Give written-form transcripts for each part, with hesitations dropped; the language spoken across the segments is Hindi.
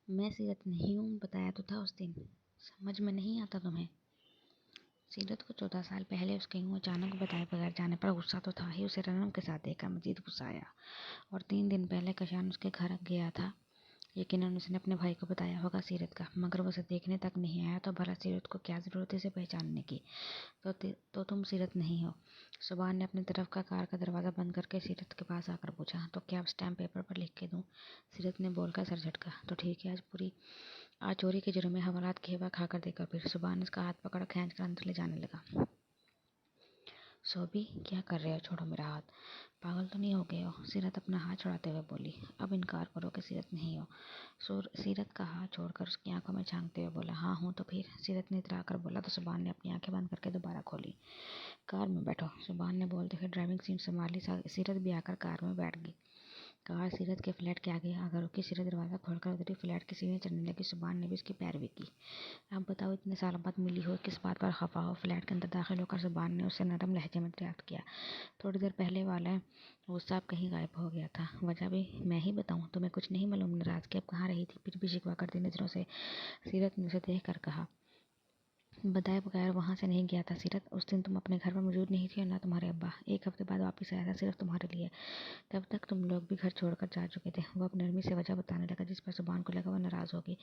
मैं सीरत नहीं हूँ, बताया तो था उस दिन। समझ में नहीं आता तुम्हें? सीरत को 14 साल पहले उसके यूँ अचानक बताए बगैर जाने पर गुस्सा तो था ही। उसे रनम के साथ देखकर मजीद गुस्सा आया। और 3 दिन पहले कशान उसके घर गया था। यकीनन उसने अपने भाई को बताया होगा सीरत का, मगर वो उसे देखने तक नहीं आया। तो भला सीरत को क्या ज़रूरत है इसे पहचानने की? तो तुम सीरत नहीं हो। सुभान ने अपनी तरफ का कार का दरवाज़ा बंद करके सीरत के पास आकर पूछा। तो क्या स्टैम्प पेपर पर लिख के दूँ? सीरत ने बोलकर सर झटका। तो ठीक है, आज चोरी के जुर्म में हवालात की हवा खाकर देकर फिर। सुभान ने उसका हाथ पकड़ खींच कर अंदर ले जाने लगा। सोबी, क्या कर रहे हो? छोड़ो मेरा हाथ। पागल तो नहीं हो गए हो? सीरत अपना हाथ छुड़ाते हुए बोली। अब इनकार करो कि सीरत नहीं हो। सीरत का हाथ छोड़कर उसकी आंखों में झांकते हुए बोला, हाँ हूँ तो फिर? सीरत ने इतरा कर बोला। तो सुभान ने अपनी आंखें बंद करके दोबारा खोली। कार में बैठो, सुभान ने बोलते हुए ड्राइविंग सीट संभाली। सीरत भी आकर कार में बैठ गई। कार सीरत के फ्लैट के आगे आकर रुकी। सीरत दरवाज़ा खोलकर उतरी। फ्लैट की सीढ़ियाँ चढ़ने लगी। सुभान ने भी उसकी पैरवी की। अब बताओ, इतने सालों बाद मिली हो, किस बात पर खफा हो? फ्लैट के अंदर दाखिल होकर सुभान ने उससे नरम लहजे में दरियाफ्त किया। थोड़ी देर पहले वाला गुस्सा अब कहीं गायब हो गया था। वजह भी मैं ही बताऊं? तुम्हें कुछ नहीं मालूम? नाराज़गी अब कहाँ रही थी? फिर भी शिकवा करती नज़रों से सीरत ने उसे देख कर कहा। बताए बगैर वहाँ से नहीं गया था सीरत। उस दिन तुम अपने घर पर मौजूद नहीं थी और ना तुम्हारे अब्बा। 1 हफ्ते बाद वापस आया था सिर्फ तुम्हारे लिए। तब तक तुम लोग भी घर छोड़कर जा चुके थे। वो अब नरमी से वजह बताने लगा, जिस पर सुभान को लगा वह नाराज़ होगी।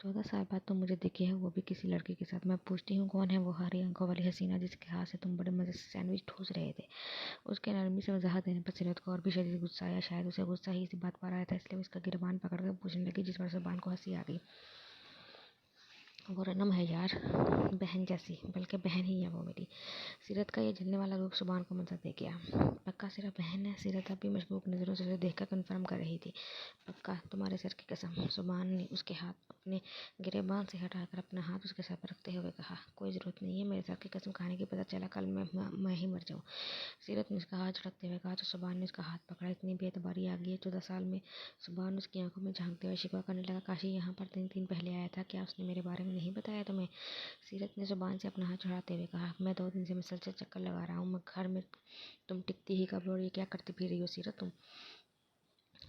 14 साल बाद तुम मुझे दिखी है, वो भी किसी लड़के के साथ। मैं पूछती हूँ, कौन है वो हरी आंखों वाली हसीना जिसके हाथ से तुम बड़े मज़े से सैंडविच ठूस रहे थे? उसके नरमी से वजाहत देने पर सीरत को और भी शदीद गुस्सा आया। शायद उसे गुस्सा ही इसी बात पर आया था, इसलिए वो उसका गिरबान पकड़कर पूछने लगी, जिस पर सुभान को हंसी आ गई। वो रनम है यार, बहन जैसी, बल्कि बहन ही है वो मेरी। सीरत का ये जलने वाला रूप सुभान को मजा दे गया। पक्का सिर्फ बहन है? सीरत अब भी मशकूक नज़रों से उसे देखकर कन्फर्म कर रही थी। पक्का, तुम्हारे सर की कसम। सुभान ने उसके हाथ अपने गिरेबान से हटाकर अपना हाथ उसके सर पर रखते हुए कहा। कोई ज़रूरत नहीं है मेरे सर की कसम खाने की, पता चला कल मैं ही मर जाऊँ। सीरत ने उसका हाथ झटकते हुए कहा। तो सुभान ने उसका हाथ पकड़ा। इतनी बेतबारी आ गई है 14 साल में? सुभान उसकी आंखों में झांकते हुए शिकवा करने लगा। काशी यहाँ पर 3 दिन पहले आया था, क्या उसने मेरे बारे में नहीं बताया तुम्हें? सीरत ने सुभान से अपना हाथ छुड़ाते हुए कहा। मैं 2 दिन से मुसलसल चक्कर लगा रहा हूँ। घर में तुम टिकती ही कब? और ये क्या करती फिर रही हो सीरत तुम?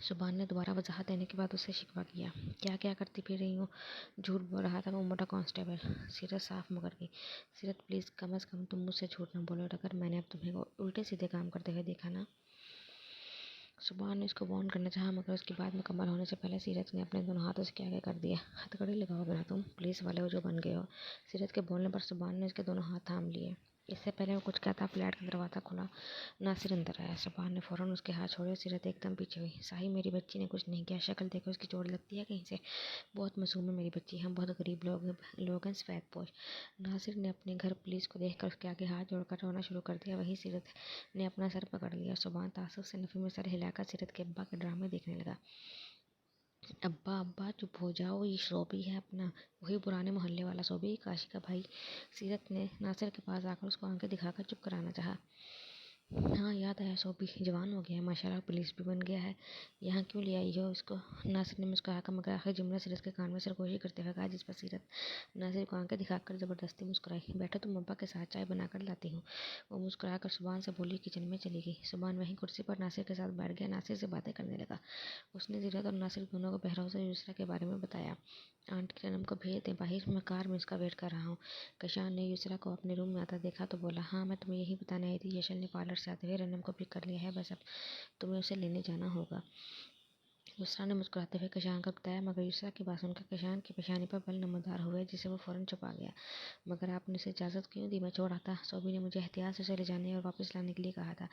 सुभान ने दोबारा वजाहत देने के बाद उससे शिकवा किया। क्या क्या करती फिर रही हूँ? झूठ बोल रहा था वो मोटा कांस्टेबल। सीरत साफ मुकर गई। सीरत प्लीज़, कम अज़ कम तुम मुझसे झूठ ना बोलो। अगर मैंने अब तुम्हें उल्टे सीधे काम करते हुए देखा ना। सुभान ने उसको वार्न करना चाहा, मगर उसकी बात मुकम्मल होने से पहले सीरत ने अपने दोनों हाथों से आगे कर दिया। हथकड़ी लगाओगे ना तुम? पुलिस वाले हो जो बन गए हो। सीरत के बोलने पर सुभान ने उसके दोनों हाथ थाम लिए। इससे पहले वो कुछ कहता, फ्लैट का दरवाज़ा खुला। नासिर अंदर आया। सुभान ने फ़ौरन उसके हाथ छोड़े। सीरत एकदम पीछे हुई। साही, मेरी बच्ची ने कुछ नहीं किया। शक्ल देखो उसकी, चोट लगती है कहीं से? बहुत मासूम है मेरी बच्ची। हम बहुत गरीब लोग हैं, सफ़ेद पोश। नासिर ने अपने घर पुलिस को देखकर उसके आगे हाथ जोड़कर रोना शुरू कर दिया। वहीं सीरत ने अपना सर पकड़ लिया। सुभान तासुब से नफ़ी में सर हिलाकर सीरत के अब्बा के ड्रामे देखने लगा। अब्बा अब्बा चुप हो जाओ, ये शोबी है अपना, वही पुराने मोहल्ले वाला शोबी, काशी का भाई। सीरत ने नासिर के पास आकर उसको आंखें दिखाकर चुप कराना चाहा। हाँ, याद आया, शोबी जवान हो गया है माशाल्लाह, पुलिस भी बन गया है। यहाँ क्यों ले आई हो इसको? नासिर ने मुस्कुराकर मगर आखिर जुमला सीरत के कान में सरगोशी करते हुए कहा, जिस पर सीरत नासिर को आंखें दिखाकर ज़बरदस्ती मुस्कुराई। बैठो, तुम अब्बा के साथ चाय बना कर लाती हूँ। वो मुस्कुराकर सुभान से बोली, किचन में चली गई। सुभान वहीं कुर्सी पर नासिर के साथ बैठ गया। नासिर से बातें करने लगा। उसने सीरत और नासिर दोनों को बहराव से यूसरा के बारे में बताया। आंटी रनम को भेज दें बाहर, मैं कार में उसका वेट कर रहा हूँ। कशान ने यूसरा को अपने रूम में आता देखा तो बोला, हाँ मैं तुम्हें यही बताने आई थी। यशल ने पार्लर से आते हुए रनम को पिक कर लिया है, बस अब तुम्हें उसे लेने जाना होगा। यूसरा ने मुस्कुराते हुए कशान को बताया, मगर यूसरा की बात सुनकर कशान की पेशानी पर बल नमदार हुए, जिसे वो फ़ौरन छुपा गया। मगर आपने उसे इजाज़त क्यों दी? मैं छोड़ आता। सोबी ने मुझे एहतियात से चले जाने और वापस लाने के लिए कहा था।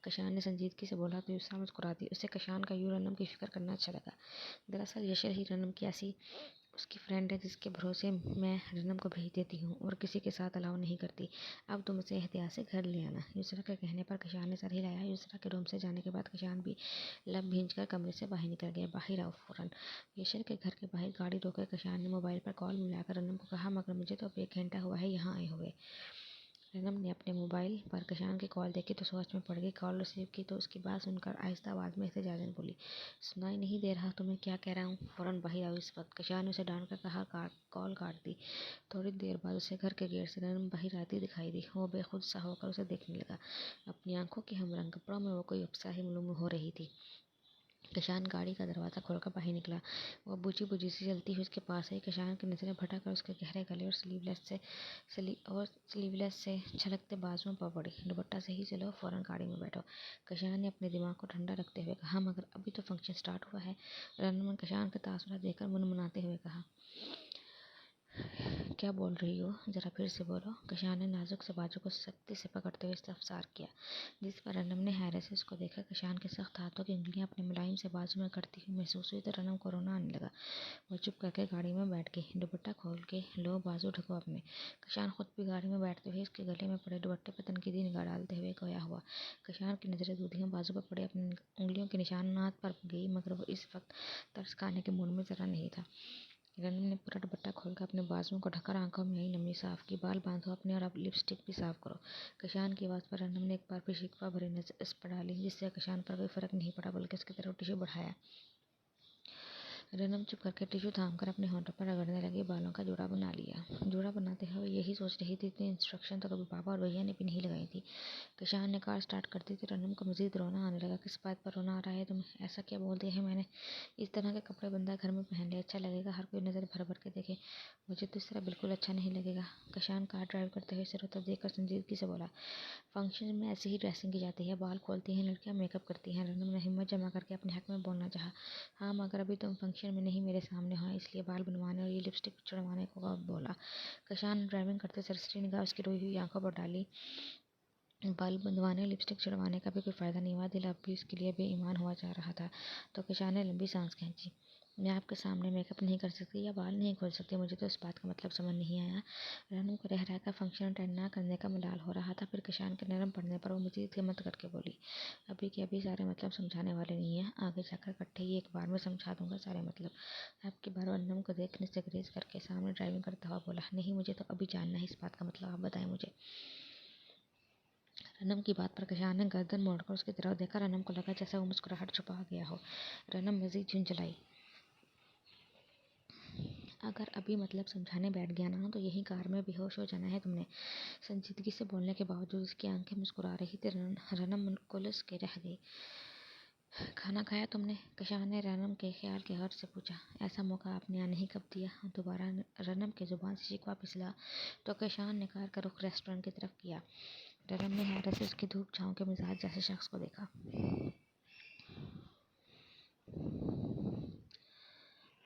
कशान ने संजीदगी से बोला। तो यूसरा मुस्कुरा दी। उसे कशान का यूँ रनम की फिक्र करना अच्छा लगा। दरअसल यशल ही रनम की ऐसी उसकी फ्रेंड है जिसके भरोसे मैं रनम को भेज देती हूँ और किसी के साथ अलाउ नहीं करती। अब तुम उसे एहतियात से घर ले आना। यूसरा के कहने पर कशान ने सर हिलाया। यूसरा के रूम से जाने के बाद कशान भी लब भींचकर कमरे से बाहर निकल गया। बाहर आओ फ़ौरन। यशल के घर के बाहर गाड़ी रोकर कशान ने मोबाइल पर कॉल मिलाकर रनम को कहा, मगर मुझे तो अब 1 घंटा हुआ है यहाँ आए हुए। रनम ने अपने मोबाइल पर कशान की कॉल देखी तो सोच में पड़ गई। कॉल रिसीव की तो उसकी बात सुनकर आहिस्ता आवाज़ में एहतजाजन बोली, सुनाई नहीं दे रहा तुम्हें क्या कह रहा हूँ? फ़ौरन बाहर आओ इस वक्त। कशान ने उसे डांट कर कहा। कॉल काट दी। थोड़ी देर बाद उसे घर के गेट से रनम बाहर आती दिखाई दी। वो बेखुद सा होकर उसे देखने लगा। अपनी आंखों के हमरंग कपड़ों में वो कोई उत्साही मालूम हो रही थी। कशान गाड़ी का दरवाज़ा खोलकर बाहर निकला। वह बुझी बुझी सी चलती हुई उसके पास आई। कशान की नज़रें भटक उसके गहरे गले और स्लीवलेस से छलकते बाजुओं पर पड़ी। दुपट्टा सही से लो, फौरन गाड़ी में बैठो। कशान ने अपने दिमाग को ठंडा रखते हुए कहा। मगर अभी तो फंक्शन स्टार्ट हुआ है। रनमन कशान के तासुरात देखकर मुनमुनाते हुए कहा। क्या बोल रही हो? जरा फिर से बोलो। कशान ने नाजुक से बाजू को सख्ती से पकड़ते हुए इस्तफसार किया, जिस पर रनम ने हैरत से उसको देखा। कशान के सख्त हाथों की उंगलियां अपने मुलायम से बाजू में करती हुई महसूस हुई तो रनम को रोना आने लगा। वो चुप करके गाड़ी में बैठ गई। दुपट्टा खोल के लो, बाजू ढको अपने। कशान खुद भी गाड़ी में बैठते हुए उसके गले में पड़े दुपट्टे पर तनकीदी निगाह डालते हुए गोया हुआ। कशान की नज़रें दूधियों बाजू पर पड़े अपनी उंगलियों के निशानात पर गई, मगर वो इस वक्त तरस खाने के मूड में जरा नहीं था। रनम ने पूरा दुपट्टा खोलकर अपने बाजुओं को ढका, आंखों में आई नमी साफ की। बाल बांधो अपने और अब लिपस्टिक भी साफ करो। कशान की आवाज़ पर रनम ने एक बार फिर शिकवा भरी नजर इस पर डाली, जिससे कशान पर कोई फर्क नहीं पड़ा, बल्कि उसकी तरफ टिश्यू बढ़ाया। रनम चुप करके टिश्यू थामकर अपने होंठों पर रगड़ने लगी। बालों का जोड़ा बना लिया। जोड़ा बनाते हुए यही सोच रही थी, इतनी इंस्ट्रक्शन तो कभी पापा और भैया ने भी नहीं लगाई थी। कशान ने कार स्टार्ट कर दी तो रनम को मजीद रोना आने लगा। किस बात पर रोना आ रहा है तुम्हें? ऐसा क्या बोल दिया है मैंने? इस तरह के कपड़े बंदा घर में पहन ले अच्छा लगेगा? हर कोई नज़र भर भर के देखे। मुझे तो इस तरह बिल्कुल अच्छा नहीं लगेगा। कशान कार ड्राइव करते हुए सिर उतर देखकर संजीदगी से बोला। फंक्शन में ऐसे ही ड्रेसिंग की जाती है, बाल खोलती हैं लड़कियां, मेकअप करती हैं। रनम ने हिम्मत जमा करके अपने हक में बोलना चाहा। हाँ, मगर अभी तुम फंक्शन में नहीं मेरे सामने हो, इसलिए बाल बनवाने और ये लिपस्टिक चढ़वाने को बोला। कशान ने ड्राइविंग करते सरसरी निगाह उसकी रोई हुई आंखों पर डाली। बाल बंधवाने, लिपस्टिक चढ़वाने का भी कोई फ़ायदा नहीं हुआ। दिल अब भी उसके लिए बेईमान हुआ जा रहा था। तो कशान ने लंबी सांस खींची। मैं आपके सामने मेकअप नहीं कर सकती या बाल नहीं खोल सकती। मुझे तो इस बात का मतलब समझ नहीं आया। रनम को रह रहकर फंक्शन अटेंड ना करने का मलाल हो रहा था। फिर कशान के नरम पड़ने पर वो मजीद हिम्मत करके बोली। अभी के अभी सारे मतलब समझाने वाले नहीं हैं, आगे जाकर इकट्ठे ही एक बार में समझा दूंगा सारे मतलब। आपकी बार रनम को देखने से ग्रेज करके सामने ड्राइविंग करता हुआ बोला। नहीं, मुझे तो अभी जानना है इस बात का मतलब, आप बताएं मुझे। रनम की बात पर कशान ने गर्दन मोड़कर उसकी तरफ देखा। रनम को लगा जैसे वो मुस्कुराहट छुपा गया हो। रनम मजीद झुंझलाई। अगर अभी मतलब समझाने बैठ गया ना तो यही कार में बेहोश हो जाना है तुमने। संजीदगी से बोलने के बावजूद उसकी आंखें मुस्कुरा रही थी। रनम कुलस के रह गई। खाना खाया तुमने? कशान ने रनम के ख्याल के हर्ष से पूछा। ऐसा मौका आपने आने ही कब दिया? दोबारा रनम के जुबान से शिकवा पिसला तो कशान ने कार का रुख रेस्टोरेंट की तरफ किया। रनम ने हैरत से उसकी धूप छाँव के मिजाज जैसे शख्स को देखा।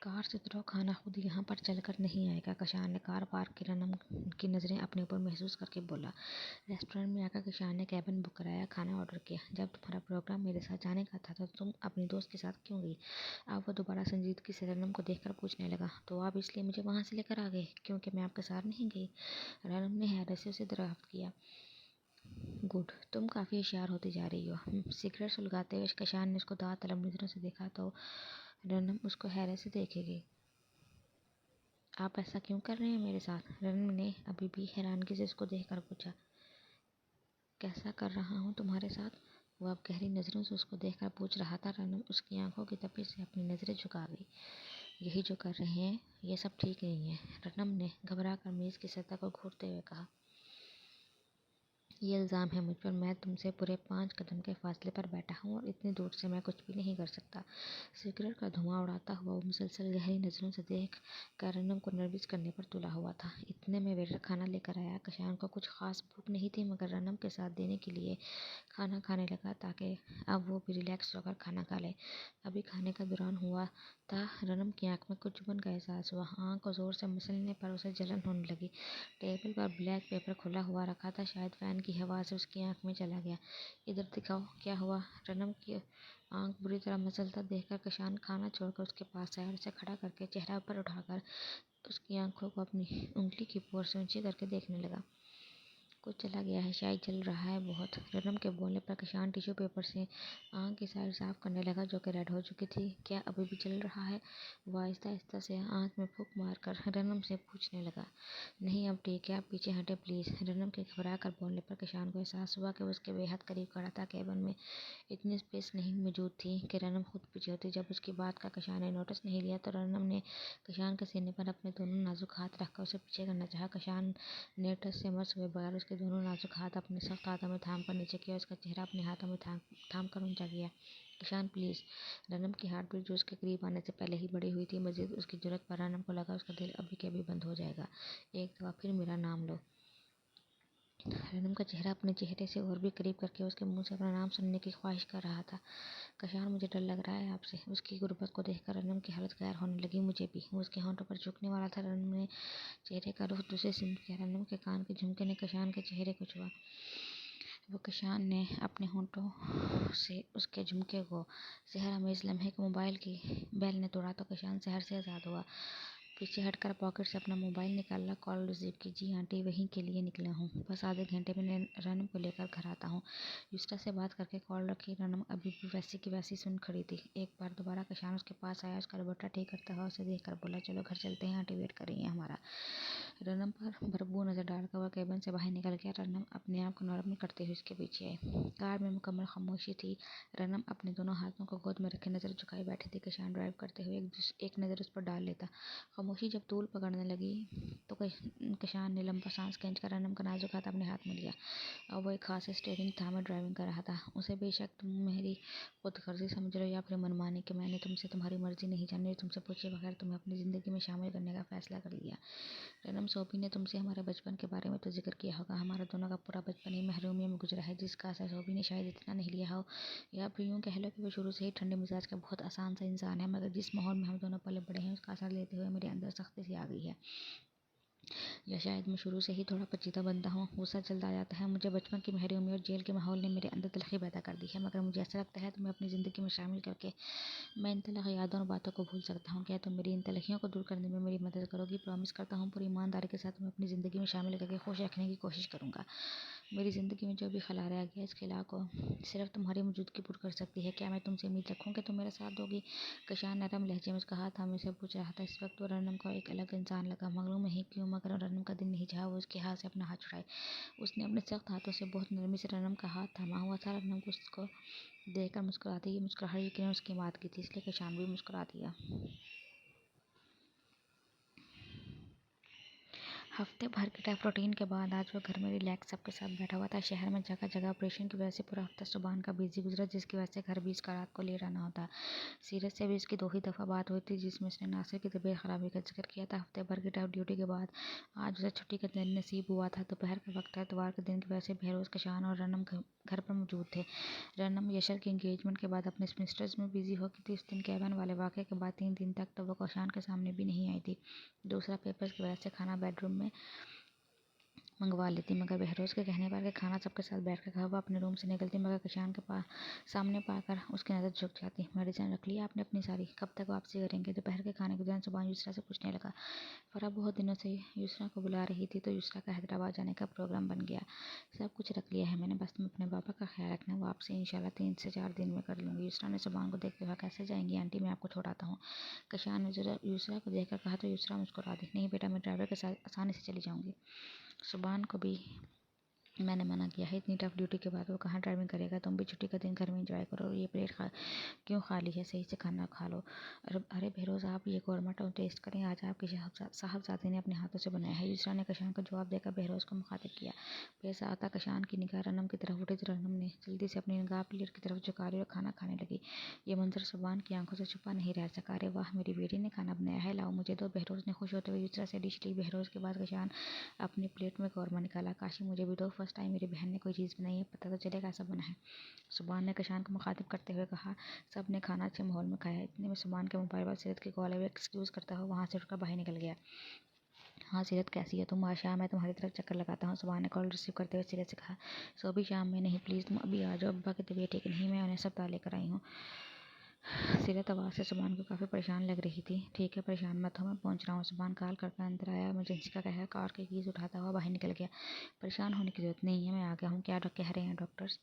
कार से उतरो, खाना खुद यहाँ पर चलकर नहीं आएगा। कशान ने कार पार्क की रनम की नज़रें अपने ऊपर महसूस करके बोला। रेस्टोरेंट में आकर कशान ने कैबिन बुक कराया, खाना ऑर्डर किया। जब तुम्हारा प्रोग्राम मेरे साथ जाने का था तो तुम अपनी दोस्त के साथ क्यों गई? अब वो दोबारा संजीदगी से रनम को देखकर पूछने लगा। तो आप इसलिए मुझे वहाँ से लेकर आ गए क्योंकि मैं आपके साथ नहीं गई? रनम ने हैरत से उसे दरियाफ्त किया। गुड, तुम काफ़ी होशियार होती जा रही हो। सिगरेट सुलगाते हुए कशान ने उसको दांत तलब नजरों से देखा तो रनम उसको हैरत से देखेगी। आप ऐसा क्यों कर रहे हैं मेरे साथ? रनम ने अभी भी हैरानगी से उसको देखकर पूछा। कैसा कर रहा हूँ तुम्हारे साथ? वो अब गहरी नज़रों से उसको देखकर पूछ रहा था। रनम उसकी आंखों की तपिश से अपनी नज़रें झुका गई। यही जो कर रहे हैं ये सब ठीक नहीं है, रनम ने घबरा कर मेज़ की सतह को घूरते हुए कहा। ये इल्ज़ाम है मुझ पर। मैं तुमसे पूरे 5 कदम के फासले पर बैठा हूँ और इतनी दूर से मैं कुछ भी नहीं कर सकता। सिगरेट का धुआं उड़ाता हुआ वो मुसलसल गहरी नज़रों से देख कर रनम को नर्वस करने पर तुला हुआ था। इतने में वेटर खाना लेकर आया। कशान को कुछ खास भूख नहीं थी, मगर रनम के साथ देने के लिए खाना खाने लगा ताकि अब वो भी रिलैक्स होकर खाना खा ले। अभी खाने का दौरान हुआ था। रनम की आंख में कुछ चुभन का एहसास हुआ। आंख को जोर से मसलने पर उसे जलन होने लगी। टेबल पर ब्लैक पेपर खुला हुआ रखा था, शायद फैन की हवा से उसकी आंख में चला गया। इधर दिखाओ, क्या हुआ? रनम की आंख बुरी तरह मसलता देखकर कशान खाना छोड़कर उसके पास आया और उसे खड़ा करके चेहरा ऊपर उठाकर उसकी आंखों को अपनी उंगली की पोर से ऊंची करके देखने लगा। कुछ चला गया है, शायद जल रहा है बहुत। रनम के बोलने पर कशान टिश्यू पेपर से आंख की साइड साफ करने लगा जो कि रेड हो चुकी थी। क्या अभी भी जल रहा है? वो आहिस्ता आहिस्ता से आंख में फूंक मारकर रनम से पूछने लगा। नहीं, अब ठीक है, आप पीछे हटे प्लीज़। रनम के घबरा कर बोलने पर कशान को एहसास हुआ कि वो उसके बेहद करीब खड़ा था। केबिन में इतनी स्पेस नहीं मौजूद थी कि रनम खुद पीछे होती। जब उसकी बात का कशान ने नोटिस नहीं लिया तो रनम ने कशान के सीने पर अपने दोनों नाजुक हाथ रखकर उसे पीछे करना चाहा। कशान ने टस से मस हुए बगैर उसके दोनों नाजुक हाथ अपने सख्त हाथों में थाम कर नीचे किया। उसका चेहरा अपने हाथों में थाम कर ऊंचा किया। ईशान प्लीज़। रनम की हार्ट बीट जो उसके करीब आने से पहले ही बढ़ी हुई थी। मजीद उसकी जरूरत पर रनम को लगा उसका दिल अभी के अभी बंद हो जाएगा। एक दफ़ा फिर मेरा नाम लो। रनम का चेहरा अपने चेहरे से और भी करीब करके उसके मुंह से अपना नाम सुनने की ख्वाहिश कर रहा था। कशान, मुझे डर लग रहा है आपसे। उसकी गुर्बत को देखकर रनम की हालत गैर होने लगी। मुझे भी। वो उसके होंठों पर झुकने वाला था। रनम ने चेहरे का रुख दूसरे सिमट किया। रनम के कान के झुमके ने कशान के चेहरे को छुआ। वो कशान ने अपने होंठों से उसके झुमके को सहरा में इस लम्हे को मोबाइल की बेल ने तोड़ा तो कशान शहर से आज़ाद हुआ। पीछे हटकर पॉकेट से अपना मोबाइल निकाला। कॉल रिसीव की। जी आंटी, वहीं के लिए निकला हूँ। बस आधे घंटे में रनम को लेकर घर आता हूँ। युस्टा से बात करके कॉल रखी। रनम अभी भी वैसी की वैसी सुन खड़ी थी। एक बार दोबारा कशान उसके पास आया। उसका दुपट्टा ठीक करता हुआ उसे देखकर बोला, चलो घर चलते हैं, आंटी वेट कर रही है हमारा। रनम पर भरपूर नजर डालकर वह केबिन से बाहर निकल गया। रनम अपने आप को नॉर्मल करते हुए उसके पीछे आई। कार में मुकम्मल खामोशी थी। रनम अपने दोनों हाथों को गोद में रखे नजर झुकाए बैठी थी। कशान ड्राइव करते हुए एक नज़र उस पर डाल लेता। खामोशी जब तूल पकड़ने लगी तो कशान ने लंबा सांस खींचकर रनम का नाजुक हाथ अपने हाथ में लिया। अब वो एक खास स्टीयरिंग थामे ड्राइविंग कर रहा था। उसे बेशक तुम मेरी खुदगर्जी समझ रहे हो या फिर मनमानी कि मैंने तुमसे तुम्हारी मर्जी नहीं जाननी, तुमसे पूछे बगैर तुम्हें अपनी ज़िंदगी में शामिल करने का फैसला कर लिया। रनम, सोफी ने तुमसे हमारे बचपन के बारे में तो जिक्र किया होगा। हमारा दोनों का पूरा बचपन ही महरूमियों में गुजरा है, जिसका असर सोफी ने शायद इतना नहीं लिया हो, या फिर यूँ कह लो कि वो शुरू से ही ठंडे मिजाज का बहुत आसान सा इंसान है, मगर जिस माहौल में हम दोनों पले बड़े हैं उसका असर लेते हुए मेरे अंदर सख्ती सी आ गई है। या शायद मैं शुरू से ही थोड़ा पेचीदा बनता हूँ। गुस्सा चलता जाता है मुझे। बचपन की महरूमी और जेल के माहौल ने मेरे अंदर तलखी पैदा कर दी है, मगर मुझे ऐसा लगता है तुम्हें अपनी ज़िंदगी में शामिल करके मैं इन तलख यादों और बातों को भूल सकता हूँ। क्या तुम मेरी इन तलखियों को दूर करने में मेरी मदद करोगी? प्रॉमिस करता हूँ पूरी ईमानदारी के साथ तुम्हें अपनी ज़िंदगी में शामिल करके खुश रखने की कोशिश करूँगा। मेरी ज़िंदगी में जो भी खला रह गया, इस खिला को सिर्फ तुम्हारी मौजूदगी पूरी कर सकती है। क्या मैं तुमसे उम्मीद रखूँ कि तुम मेरा साथ दोगी? कशान नरम लहजे में उसका हाथ थामे से पूछ रहा था। इस वक्त वो रनम को एक अलग इंसान लगा। मालूम नहीं क्यों, मगर रनम का दिल नहीं चाहा वो उसके हाथ से अपना हाथ छुड़ाए। उसने अपने सख्त हाथों से बहुत नरमी से रनम का हाथ थामा हुआ था। रनम को उसको देखकर मुस्कुराती। ये मुस्कुराहट यकीनन उसकी मात की थी, इसलिए कशान भी मुस्कुरा दिया। हफ्ते भर के टफ रूटीन के बाद आज वो घर में रिलैक्स सबके साथ बैठा हुआ था। शहर में जगह जगह ऑपरेशन की वजह से पूरा हफ्ता सुबहान का बिजी गुजरा, जिसकी वजह से घर भी इसका रात को लेट आना होता। सीरत से भी इसकी 2 ही दफ़ा बात हुई थी, जिसमें उसने नासिर की तबीयत खराबी का जिक्र किया था। हफ्ते भर की टफ ड्यूटी के बाद आज उसे छुट्टी का दिन नसीब हुआ था। दोपहर का वक्त था। इतवार के दिन की वजह से बहरोज़, कशान और रनम घर पर मौजूद थे। रनम यशर की इंगेजमेंट के बाद अपने सेमेस्टर्स में बिजी हो गई थी। उस दिन केबिन वाले वाक़े के बाद 3 दिन तक तो वो कशान के सामने भी नहीं आई थी। दूसरा, पेपर्स की वजह से खाना बेडरूम में मंगवा लेती, मगर बहरोज़ के कहने पर कि खाना सबके साथ बैठकर खा, वह अपने रूम से निकलती, मगर कशान के पास सामने पाकर उसकी नज़र झुक जाती। मेडिसिन रख लिया आपने अपनी सारी? कब तक वापसी करेंगे? दोपहर के खाने के दौरान सुबह युसरा से पूछने लगा। फ़रा बहुत दिनों से युसरा को बुला रही थी, तो युसरा का हैदराबाद जाने का प्रोग्राम बन गया। सब कुछ रख लिया है मैंने, बस तुम अपने पापा का ख्याल रखना। वापसी इंशाल्लाह 3 से 4 दिन में कर लूँगी। युसरा ने सुबहान को देखते हुए, कैसे जाएंगी आंटी, मैं आपको छोड़ाता हूँ। कशान ने युसरा को देखकर कहा तो युसरा मुस्कुरा दी। नहीं बेटा, मैं ड्राइवर के साथ आसानी से चली जाऊँगी। सुबहान को भी मैंने मना किया है, इतनी टफ ड्यूटी के बाद वो कहाँ ड्राइविंग करेगा। तुम भी छुट्टी का दिन घर में एंजॉय करो। ये प्लेट क्यों खाली है? सही से खाना खा लो। अरे बहरोज़, आप ये कौरमा टेस्ट करें, आज आपके साहबजादे ने अपने हाथों से बनाया है। युसरा ने कशान को जवाब देकर बहरोज़ को मुखातिब किया। पैसा आता कशान की निगाह रनम की तरफ उठी तो रनम ने जल्दी से अपनी निगाह प्लेट की तरफ झुका ली और खाना खाने लगी। ये मंजर सुबहान की आंखों से छुपा नहीं रह सका। अरे वाह, मेरी बेटी ने खाना बनाया है, लाओ मुझे दो। बहरोज़ ने खुश होते हुए युसरा से डिश ली। बहरोज़ के बाद कशान अपनी प्लेट में कौरमा निकाला। काशी मुझे भी दो, फर्स्ट टाइम मेरी बहन ने कोई चीज़ बनाई है, पता तो चले कैसा बना है। सुबहान ने कशान को मुखातिब करते हुए कहा। सब ने खाना अच्छे माहौल में खाया। इतने में सुबहान के मोबाइल पर सीरत की कॉल आई। एक्सक्यूज़ करता हुआ वहाँ से उठकर बाहर निकल गया। हाँ सीरत, कैसी है तुम? आज शाम मैं तुम्हारी तरफ चक्कर लगाता हूँ। सुबहान ने कॉल रिसीव करते हुए सीरत से कहा। सो भी शाम में नहीं, प्लीज़ तुम अभी आ जाओ, अब्बा की तबीयत ठीक नहीं, मैं उन्हें अस्पताल लेकर आई हूँ। सीरत आवाज़ से सुबहान को काफ़ी परेशान लग रही थी। ठीक है, परेशान मत हो, मैं पहुँच रहा हूँ। सुबहान कॉल करके अंदर आया। इमरजेंसी का कहकर कार के कीज़ उठाता हुआ बाहर निकल गया। परेशान होने की ज़रूरत नहीं है, मैं आ गया हूँ। क्या कह रहे हैं डॉक्टर्स?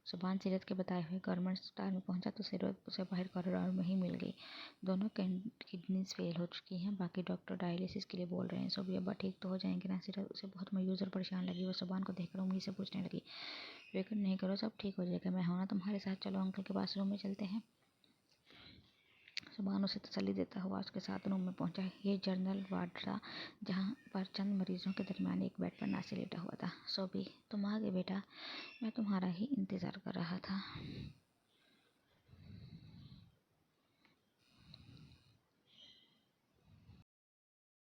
सुबहान सीरत के बताए हुए गवर्नमेंट अस्पताल में पहुंचा तो सीरत उसे बाहर कॉरिडोर में ही मिल गई। दोनों किडनीज फेल हो चुकी हैं, बाकी डॉक्टर डायलिसिस के लिए बोल रहे हैं। सो भी अब्बा ठीक तो हो जाएंगे ना? सीरत उसे बहुत मायूस और परेशान लगी। वो सुबहान को देखकर उंगली से पूछने लगी। फिक्र नहीं करो, सब ठीक हो जाएगा, मैं हूं ना तुम्हारे साथ। चलो अंकल के पास रूम में चलते हैं। सुबहान उसे तसल्ली देता हुआ उसके साथ रूम में पहुंचा। ये जनरल वार्ड था, जहाँ पर चंद मरीजों के दरमियान एक बेड पर नासिर लेटा हुआ था। सो भी तुम आ गए बेटा, मैं तुम्हारा ही इंतज़ार कर रहा था।